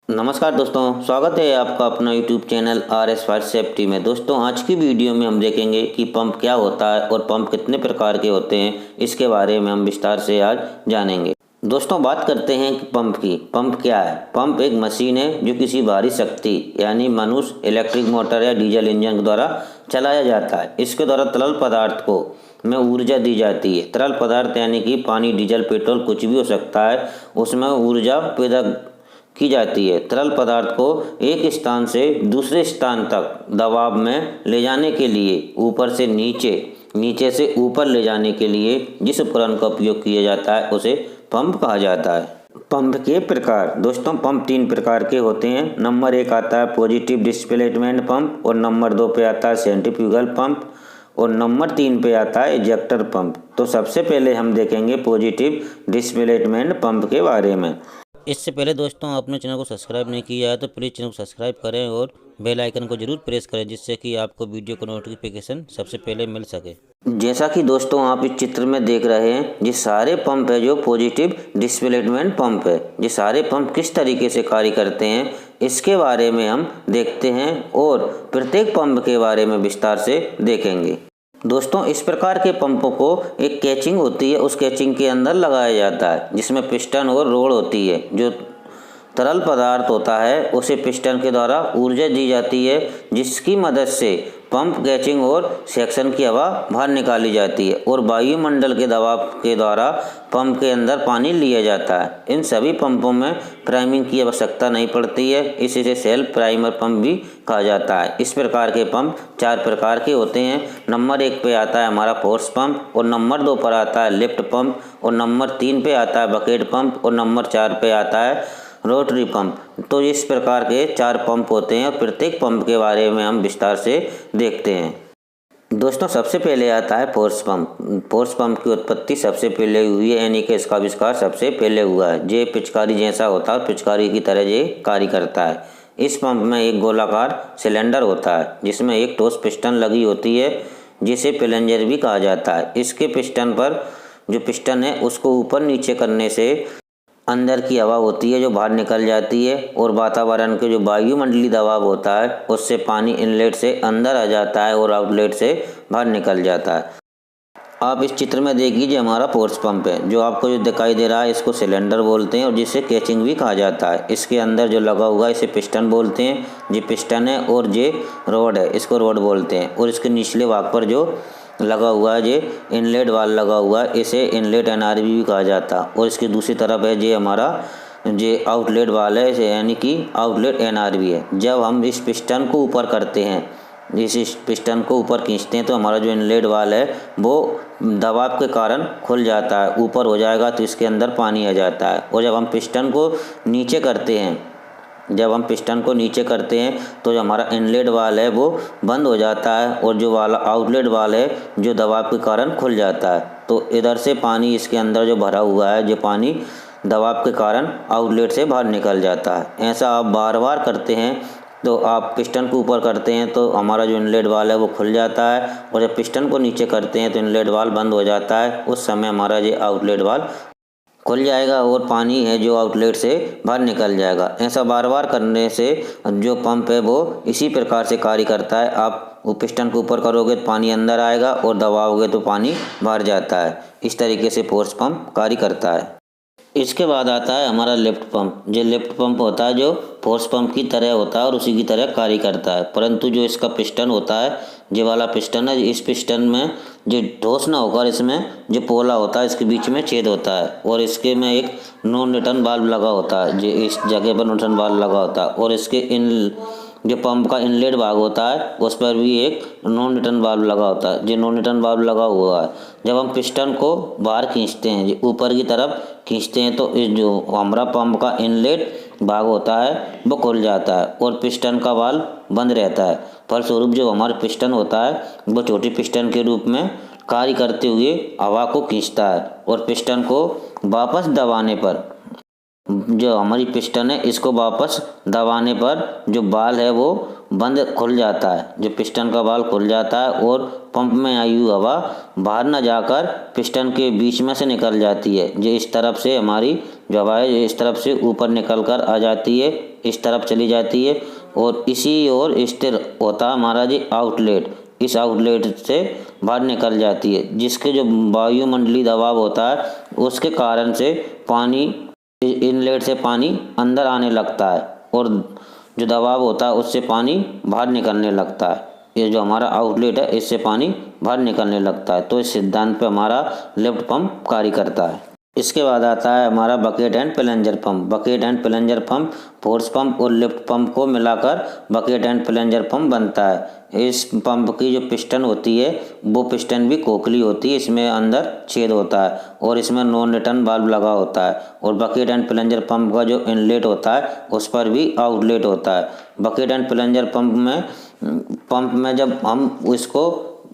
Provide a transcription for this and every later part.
नमस्कार दोस्तों, स्वागत है आपका अपना YouTube channel RS fire safety में। दोस्तों, आज की वीडियो में हम देखेंगे कि पंप क्या होता है और पंप कितने प्रकार के होते हैं, इसके बारे में हम विस्तार से आज जानेंगे। दोस्तों, बात करते हैं कि पंप की। पंप क्या है? पंप एक मशीन है जो किसी भारी शक्ति यानी मनुष्य, इलेक्ट्रिक मोटर या डीजल इंजन के द्वारा चलाया जाता है। इसके द्वारा तरल पदार्थ को में ऊर्जा दी जाती है। तरल पदार्थ यानी कि पानी, डीजल, पेट्रोल कुछ भी हो सकता है, उसमें ऊर्जा पैदा की जाती है। तरल पदार्थ को एक स्थान से दूसरे स्थान तक दबाव में ले जाने के लिए, ऊपर से नीचे, नीचे से ऊपर ले जाने के लिए जिस उपकरण का उपयोग किया जाता है उसे पंप कहा जाता है। पंप के प्रकार। दोस्तों, पंप 3 प्रकार के होते हैं। नंबर 1 आता है पॉजिटिव डिस्प्लेसमेंट पंप, और नंबर 2 पे आता है सेंट्रीफ्यूगल पंप, और नंबर 3 पे आता है इजेक्टर पंप। तो सबसे पहले हम देखेंगे पॉजिटिव डिस्प्लेसमेंट पंप के बारे में। इससे पहले दोस्तों, आपने चैनल को सब्सक्राइब नहीं किया है तो प्लीज़ चैनल को सब्सक्राइब करें और बेल आइकन को जरूर प्रेस करें, जिससे कि आपको वीडियो को नोटिफिकेशन सबसे पहले मिल सके। जैसा कि दोस्तों आप इस चित्र में देख रहे हैं, ये सारे पंप है जो पॉजिटिव डिस्प्लेसमेंट पंप है। ये सारे पंप किस तरीके से कार्य करते हैं इसके बारे में हम देखते हैं और प्रत्येक पंप के बारे में विस्तार से देखेंगे। दोस्तों, इस प्रकार के पंपों को एक कैचिंग होती है, उस कैचिंग के अंदर लगाया जाता है, जिसमें पिस्टन और रोड होती है। जो तरल पदार्थ होता है उसे पिस्टन के द्वारा ऊर्जा दी जाती है, जिसकी मदद से पंप कैचिंग और सेक्शन की हवा बाहर निकाली जाती है और वायुमंडल के दबाव के द्वारा पंप के अंदर पानी लिया जाता है। इन सभी पंपों में प्राइमिंग की आवश्यकता नहीं पड़ती है, इसे सेल्फ प्राइमर पंप भी कहा जाता है। इस प्रकार के पंप 4 प्रकार के होते हैं। नंबर 1 पे आता है हमारा फोर्स पंप, और नंबर 2 पर आता है लिफ्ट पंप, और नंबर 3 पे आता है बकेट पंप, और नंबर 4 पे आता है रोटरी पंप। तो इस प्रकार के 4 पंप होते हैं और प्रत्येक पंप के बारे में हम विस्तार से देखते हैं। दोस्तों, सबसे पहले आता है फोर्स पंप। फोर्स पंप की उत्पत्ति सबसे पहले हुई है, यानी कि इसका आविष्कार सबसे पहले हुआ है। ये पिचकारी जैसा होता है, पिचकारी की तरह ये कार्य करता है। इस पंप में एक गोलाकार सिलेंडर होता है जिसमें एक ठोस पिस्टन लगी होती है, जिसे प्लंजर भी कहा जाता है। इसके पिस्टन पर जो पिस्टन है उसको ऊपर नीचे करने से अंदर की हवा होती है जो बाहर निकल जाती है, और वातावरण के जो वायुमंडलीय दबाव होता है उससे पानी इनलेट से अंदर आ जाता है और आउटलेट से बाहर निकल जाता है। आप इस चित्र में देख लीजिए, हमारा फोर्स पंप है। जो आपको जो दिखाई दे रहा है इसको सिलेंडर बोलते हैं और जिसे कैचिंग भी कहा जाता है। इसके अंदर जो लगा हुआ है इसे पिस्टन बोलते हैं। ये पिस्टन है, और ये रोड है, इसको रोड बोलते हैं। और इसके निचले भाग पर जो लगा हुआ है ये इनलेट वाल्व लगा हुआ है, इसे इनलेट एनआरवी भी कहा जाता है। और इसकी दूसरी तरफ है ये हमारा ये आउटलेट वाल्व है, यानी कि आउटलेट एनआरवी है। जब हम इस पिस्टन को ऊपर करते हैं, इस पिस्टन को ऊपर खींचते हैं, तो हमारा जो इनलेट वाल्व है वो दबाव के कारण खुल जाता है। ऊपर हो जाएगा तो इसके अंदर पानी आ जाता है। और जब हम पिस्टन को नीचे करते हैं, तो जो हमारा इनलेट वाल्व है वो बंद हो जाता है, और जो वाला आउटलेट वाल्व है जो दबाव के कारण खुल जाता है। तो इधर से पानी इसके अंदर जो भरा हुआ है, जो पानी दबाव के कारण आउटलेट से बाहर निकल जाता है। ऐसा आप बार बार करते हैं, तो आप पिस्टन को ऊपर करते हैं तो हमारा जो इनलेट वाल्व है वो खुल जाता है, और जब पिस्टन को नीचे करते हैं तो इनलेट वाल्व बंद हो जाता है। उस समय हमारा ये आउटलेट वाल्व खुल जाएगा और पानी है जो आउटलेट से बाहर निकल जाएगा। ऐसा बार बार करने से जो पंप है वो इसी प्रकार से कार्य करता है। आप वो पिस्टन को ऊपर करोगे तो पानी अंदर आएगा, और दबाओगे तो पानी बाहर जाता है। इस तरीके से फोर्स पंप कार्य करता है। इसके बाद आता है हमारा लिफ्ट पंप। जो लिफ्ट पंप होता है जो फोर्स पंप की तरह होता है और उसी की तरह कार्य करता है, परंतु जो इसका पिस्टन होता है, ये वाला पिस्टन है, इस पिस्टन में जो ठोस ना होकर इसमें जो पोला होता है, इसके बीच में छेद होता है, और इसके में एक नो न्यूटन वाल्व लगा होता है। जो इस जगह पर न्यूटन वाल्व लगा होता है, और इसके इन जो पंप का इनलेट भाग होता है उस पर भी एक नॉन रिटर्न वाल्व लगा होता है। जो नॉन रिटर्न वाल्व लगा हुआ है, जब हम पिस्टन को बाहर खींचते हैं, ऊपर की तरफ खींचते हैं, तो इस जो हमारा पंप का इनलेट भाग होता है वो खुल जाता है और पिस्टन का वाल्व बंद रहता है। फलस्वरूप जो हमारा पिस्टन होता है वो छोटी पिस्टन के रूप में कार्य करते हुए हवा को खींचता है, और पिस्टन को वापस दबाने पर, जो हमारी पिस्टन है इसको वापस दबाने पर जो बाल है वो बंद खुल जाता है। जो पिस्टन का बाल खुल जाता है और पंप में आई हुई हवा बाहर न जाकर पिस्टन के बीच में से निकल जाती है। जो इस तरफ से हमारी जो हवा है इस तरफ से ऊपर निकल कर आ जाती है, इस तरफ चली जाती है और इसी ओर स्थिर होता है हमारा जी आउटलेट। इस आउटलेट से बाहर निकल जाती है, जिसके जो वायुमंडलीय दबाव होता है उसके कारण से पानी इनलेट से पानी अंदर आने लगता है और जो दबाव होता है उससे पानी बाहर निकलने लगता है। ये जो हमारा आउटलेट है इससे पानी बाहर निकलने लगता है। तो इस सिद्धांत पे हमारा लिफ्ट पंप कार्य करता है। इसके बाद आता है हमारा bucket and plunger pump. Bucket and plunger pump force pump और लिफ्ट पंप को मिलाकर बकेट एंड प्लंजर पंप बनता है। इस पंप की जो पिस्टन होती है वो पिस्टन भी खोखली होती है, इसमें अंदर छेद होता है और इसमें नॉन रिटर्न वाल्व लगा होता है। और बकेट एंड प्लंजर पंप का जो इनलेट होता है उस पर भी आउटलेट होता है। बकेट एंड प्लंजर पंप में जब हम इसको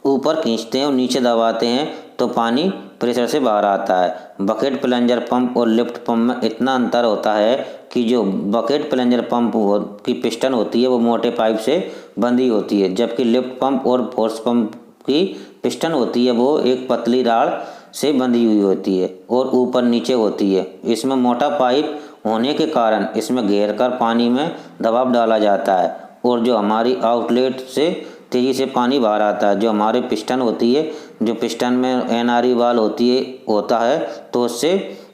ऊपर खींचते हैं और नीचे दबाते हैं तो पानी प्रेशर से बाहर आता है। बकेट प्लंजर पंप और लिफ्ट पंप में इतना अंतर होता है कि जो बकेट प्लंजर पंप की पिस्टन होती है वो मोटे पाइप से बंधी होती है, जबकि लिफ्ट पंप और फोर्स पंप की पिस्टन होती है वो एक पतली राड़ से बंधी हुई होती है और ऊपर नीचे होती है। इसमें मोटा पाइप होने के कारण इसमें घेर कर पानी में दबाव डाला जाता है और जो हमारी आउटलेट से तेज़ी से पानी बाहर आता है। जो हमारी पिस्टन होती है, जो पिस्टन में एनआरई वाल होता है तो उससे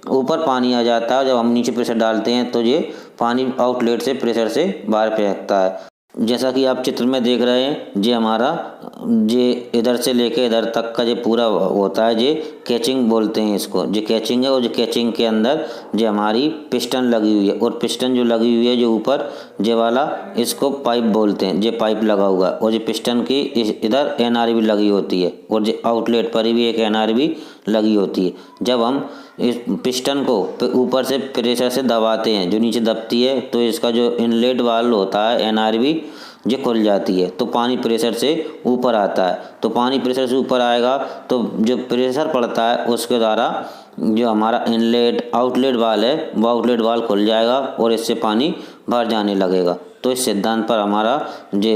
ऊपर पानी आ जाता है। जब हम नीचे प्रेशर डालते हैं तो ये पानी आउटलेट से प्रेशर से बाहर फेंकता है। जैसा कि आप चित्र में देख रहे हैं, ये हमारा ये इधर से लेके इधर तक का ये पूरा होता है, ये कैचिंग बोलते हैं इसको। ये कैचिंग है और जो कैचिंग के अंदर जो हमारी पिस्टन लगी हुई है और पिस्टन जो लगी हुई है जो ऊपर ये वाला इसको पाइप बोलते हैं। ये पाइप लगा हुआ है और ये पिस्टन की इधर एनआरई भी लगी होती है और ये आउटलेट पर भी एक एनआरई भी लगी होती है। जब हम इस पिस्टन को ऊपर से प्रेशर से दबाते हैं जो नीचे दबती है तो इसका जो इनलेट वाल्व होता है एनआरवी ये खुल जाती है तो पानी प्रेशर से ऊपर आता है। तो पानी प्रेशर से ऊपर आएगा तो जो प्रेशर पड़ता है उसके द्वारा जो हमारा इनलेट आउटलेट वाल है वो आउटलेट वाल खुल जाएगा और इससे पानी बाहर जाने लगेगा। तो इस सिद्धांत पर हमारा जो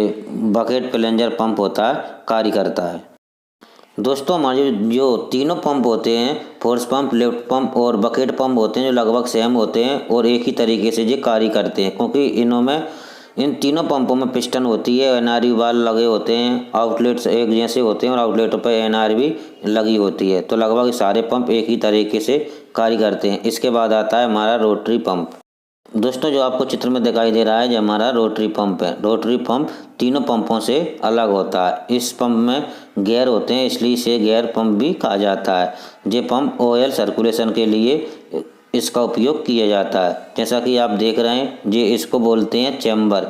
बकेट प्लंजर पंप होता है कार्य करता है। दोस्तों हमारे जो तीनों पंप होते हैं, फोर्स पंप, लिफ्ट पंप और बकेट पंप होते हैं, जो लगभग सेम होते हैं और एक ही तरीके से ये कार्य करते हैं, क्योंकि इन तीनों पंपों में पिस्टन होती है, एनआरवी वाल लगे होते हैं, आउटलेट्स एक जैसे होते हैं और आउटलेटों पर एनआरवी लगी होती है। तो लगभग सारे पंप एक ही तरीके से कार्य करते हैं। इसके बाद आता है हमारा रोटरी पंप। दोस्तों जो आपको चित्र में दिखाई दे रहा है जो हमारा रोटरी पंप है। रोटरी पंप तीनों पंपों से अलग होता है। इस पंप में गियर होते हैं, इसलिए इसे गियर पंप भी कहा जाता है। ये पंप ऑयल सर्कुलेशन के लिए इसका उपयोग किया जाता है। जैसा कि आप देख रहे हैं ये इसको बोलते हैं चैम्बर।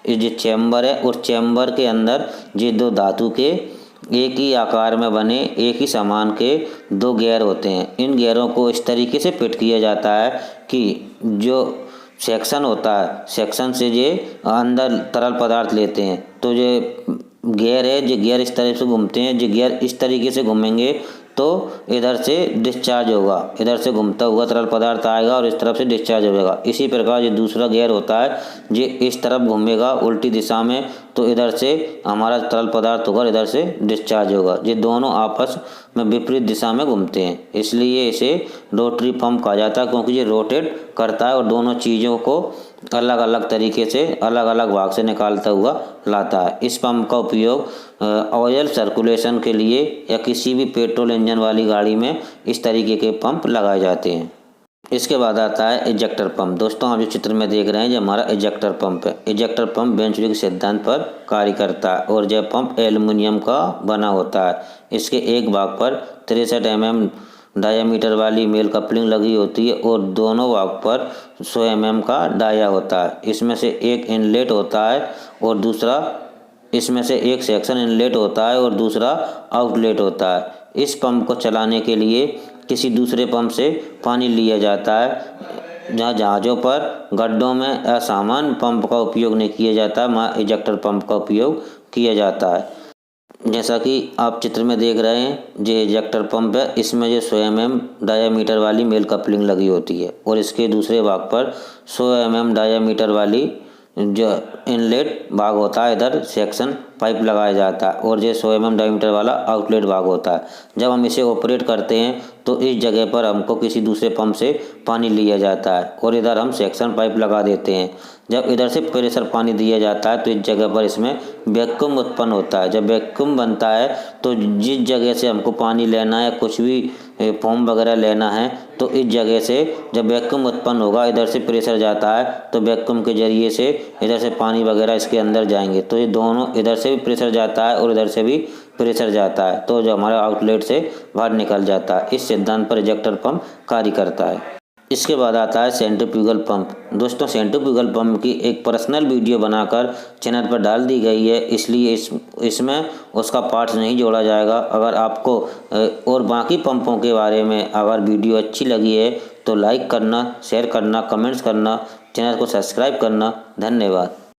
ये चैम्बर है और चैम्बर के अंदर ये दो धातु के एक ही आकार में बने एक ही सामान के दो गियर होते हैं। इन गियरों को इस तरीके से फिट किया जाता है कि जो सेक्शन होता है सेक्शन से ये अंदर तरल पदार्थ लेते हैं। तो ये गियर है, जो गियर इस तरह से घूमते हैं, जो गियर इस तरीके से घूमेंगे तो इधर से डिस्चार्ज होगा, इधर से घूमता हुआ तरल पदार्थ आएगा और इस तरफ से डिस्चार्ज हो जाएगा। इसी प्रकार ये दूसरा गियर होता है, ये इस तरफ घूमेगा उल्टी दिशा में तो इधर से हमारा तरल पदार्थ होगा, इधर से डिस्चार्ज होगा। ये दोनों आपस में विपरीत दिशा में घूमते हैं, इसलिए इसे रोटरी पंप कहा जाता है, क्योंकि ये रोटेट करता है और दोनों चीज़ों को अलग अलग तरीके से अलग अलग भाग से निकालता हुआ लाता है। इस पंप का उपयोग ऑयल सर्कुलेशन के लिए या किसी भी पेट्रोल इंजन वाली गाड़ी में इस तरीके के पंप लगाए जाते हैं। इसके बाद आता है इजेक्टर पंप। दोस्तों आप जो चित्र में देख रहे हैं जो हमारा इजेक्टर पंप है। इजेक्टर पंप वेंचुरी के सिद्धांत पर कार्य करता है और यह पंप एल्युमिनियम का बना होता है। इसके एक भाग पर 63 mm डायामीटर वाली मेल कपलिंग लगी होती है और दोनों भाग पर 100 mm का डाया होता है। इसमें से एक इनलेट होता है और दूसरा इसमें से एक सेक्शन इनलेट होता है और दूसरा आउटलेट होता है। इस पंप को चलाने के लिए किसी दूसरे पंप से पानी लिया जाता है। जहाँ जहाज़ों पर गड्ढों में असामान्य पंप का उपयोग नहीं किया जाता, वहाँ इजेक्टर पंप का उपयोग किया जाता है। जैसा कि आप चित्र में देख रहे हैं ये इजेक्टर पंप है। इसमें जो 100 mm डायामीटर वाली मेल कपलिंग लगी होती है और इसके दूसरे भाग पर 100 mm डायामीटर वाली जो इनलेट भाग होता है इधर सेक्शन पाइप लगाया जाता है और ये 100 mm डायमीटर वाला आउटलेट भाग होता है। जब हम इसे ऑपरेट करते हैं तो इस जगह पर हमको किसी दूसरे पंप से पानी लिया जाता है और इधर हम सेक्शन पाइप लगा देते हैं। जब इधर से प्रेशर पानी दिया जाता है तो इस जगह पर इसमें वैक्यूम उत्पन्न होता है। जब वैक्यूम बनता है तो जिस जगह से हमको पानी लेना है, कुछ भी फॉर्म वगैरह लेना है, तो इस जगह से जब वैक्यूम उत्पन्न होगा, इधर से प्रेशर जाता है तो वैक्यूम के जरिए से इधर से पानी वगैरह इसके अंदर जाएंगे। तो ये दोनों, इधर से भी प्रेशर जाता है और इधर से भी प्रेशर जाता है, तो जो हमारा आउटलेट से बाहर निकल जाता है। इस सिद्धांत पर इंजेक्टर पंप कार्य करता है। इसके बाद आता है सेंट्रीफ्यूगल पंप। दोस्तों, सेंट्रीफ्यूगल पंप की एक पर्सनल वीडियो बनाकर चैनल पर डाल दी गई है, इसलिए इसमें उसका पार्ट्स नहीं जोड़ा जाएगा। अगर आपको और बाकी पंपों के बारे में अगर वीडियो अच्छी लगी है तो लाइक करना, शेयर करना, कमेंट्स करना, चैनल को सब्सक्राइब करना। धन्यवाद।